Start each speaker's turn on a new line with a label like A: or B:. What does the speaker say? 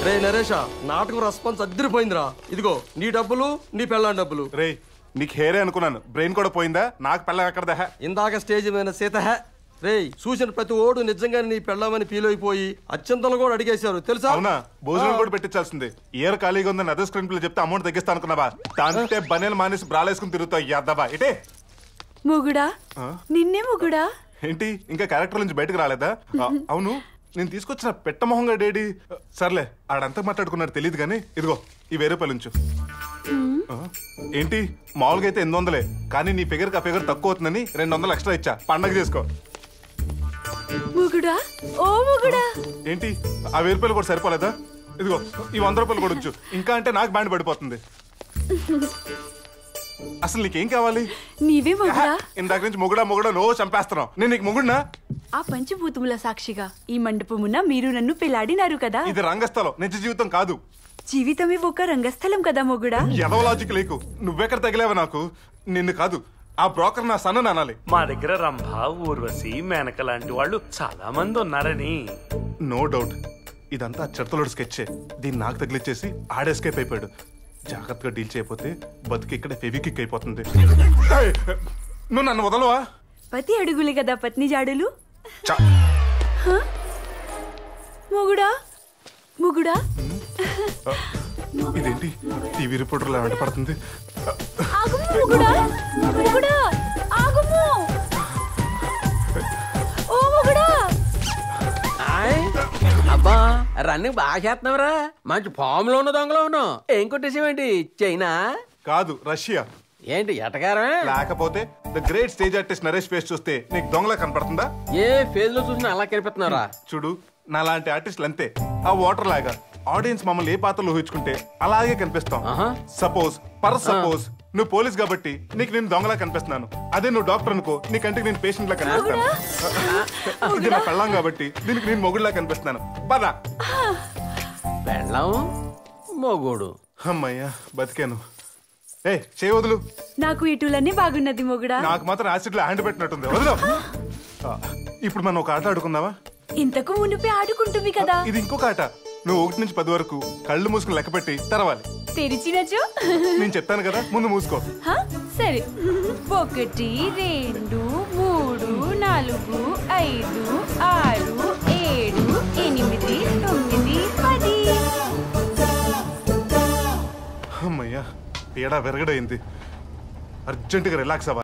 A: రే నరేష, నాటకం రెస్పాన్స్ అద్దరిపోయిందిరా. ఇదిగో నీ డబ్బులు, నీ పెళ్ళాం డబ్బులు.
B: రే నీకు హేరే అనుకున్నాను, బ్రెయిన్ కూడా పోయిందా? నాకు పెళ్ళం ఎక్కడదా?
A: ఇందాక స్టేజ్ మీద సీత రే చూసిన ప్రతి ఓడు నిజంగానే నీ పెళ్ళామని ఫీల్ అయిపోయి అత్యంతలు కూడా అడిగేశారు తెలుసా?
B: అవునా? భోజనం కూడా పెట్టించాల్సింది. ఇయర్ ఖాళీగా ఉందని అదే స్క్రీన్ ప్లే చెప్తే అమౌంట్ తగ్గిస్తా అనుకున్నావా? దాంటే బనేలు మానేసి బ్రాలేసుకుని తిరుగుతావు యాదవా. ఇటే
C: మొగుడా, నిన్నే మొగుడా.
B: ఏంటి ఇంకా క్యారెక్టర్ నుంచి బయటకు రాలేదా? అవును, నేను తీసుకొచ్చిన పెట్టమొహంగా డేడీ. సర్లే ఆడంతా మాట్లాడుకున్నాడు తెలియదు కానీ ఇదిగో ఈ 1000 రూపాయలు ఉంచు. ఏంటి మామూలుగా అయితే 800, కానీ నీ ఫిగర్ కి ఆ ఫిగర్ తక్కువ అవుతుందని 200 ఎక్స్ట్రా ఇచ్చా. పండగ చేసుకో.
C: మొగుడా, ఓ మొగుడా.
B: ఏంటి ఆ 1000 రూపాయలు కూడా సరిపోలేదా? ఇదిగో ఈ 100 రూపాయలు కూడా ఉంచు. ఇంకా అంటే నాకు బ్యాండ్ పడిపోతుంది. అసలు నీకేం కావాలి?
C: నీవే మొగుడా.
B: ఇందాక నుంచి మొగుడా మొగుడా నో చంపేస్తున్నావు. నేను నీకు మొగుడినా?
C: ఆ పంచభూతముల సాక్షిగా ఈ మండపమున మీరు నన్ను పెళ్లాడినారు కదా.
B: ఇది రంగస్థలం, నిజ జీవితం కాదు.
C: జీవితమే ఒక రంగస్థలం కదా మొగుడా.
B: ఎదవ లాజిక్ లేకు. నువ్వెక్కడ తగిలేవా నాకు? నిన్ను కాదు, ఆ బ్రోకర్ నా సన్న అనాలి.
D: మా దగ్గర రంభ, ఊర్వశి, మేనక లాంటి వాళ్ళు చాలా మంది ఉన్నారని.
B: నో డౌట్, ఇదంతా చెత్తలోడు స్కెచ్చే. దీన్ని నాకు తగిలిచ్చేసి ఆడెస్కేప్ అయిపోయాడు. జాగ్రత్తగా డీల్ చేయకపోతే బతికి ఇక్కడ ఫెవికిక్ అయిపోతుంది. నువ్వు నన్ను వదలవా?
C: పతి అడుగులు కదా పత్ని జాడులు. మొగుడా, మొగుడా.
B: ఇదేంటి టీవీ రిపోర్టర్లా వెంట పడుతుంది?
C: ఆగుము మొగుడా, మొగుడా ఆగుము. ఓ మొగుడా.
E: అబ్బా రన్నింగ్ బాగా చేస్తున్నావురా. మంచి ఫామ్ లో ఉన్న దొంగలో ఉన్నావు. ఏం కొట్టేసేవేంటి? చైనా
B: కాదు, రష్యా.
E: ఏంటి ఎటకారమే?
B: లేకపోతే the great stage artist Naresh face చూస్తే నీకు దొంగలా కనపడుతుందా?
E: ఏ ఫేజ్ లో చూసినా అలా కనిపిస్తున్నారా?
B: చూడు, నా లాంటి ఆర్టిస్టులు అంతే. ఆ వాటర్ లాగా ఆడియన్స్ మమ్మల్ని ఏ పాత్రలో ఊహించుకుంటే అలాగే కనిపిస్తాం. సపోజ్ నువ్వు పోలీస్ కాబట్టి నీకు నేను దొంగలా కనిపిస్తున్నాను. అదే నువ్వు డాక్టర్ అనుకో, నీ కంటికి నేను పేషెంట్ లా కనిపిస్తాను. ఇది నా పెళ్ళాం కాబట్టి దీనికి నేను మొగుడులా కనిపిస్తున్నాను. పద.
E: పెళ్ళాం మొగుడు.
B: అమ్మయ్యా బతికాను. ఏ చేయి వదులు.
C: నాకు ఇటులన్నీ బాగున్నది మొగుడా.
B: నాకు మాత్రం యాసిడ్ లో హ్యాండ్ పెట్టినట్టుంది. వదులు. ఇప్పుడు మనం ఒక ఆట ఆడుకుందామా?
C: ఇంతకు మునిపే ఆడుకుంటుంది కదా.
B: ఇది ఇంకొక ఆట. నువ్వు 1 నుంచి 10 వరకు కళ్ళు మూసుకుని లెక్క పెట్టి తెరవాలి.
C: తెరిచినచో
B: నేను చెప్తాను కదా, ముందు మూసుకో.
C: సరే. 1 2 3 4 5 6 7 8 9 10.
B: అమ్మయ్యా, తేడా విరగడైంది. అర్జెంటుగా రిలాక్స్ అవ్వాలి.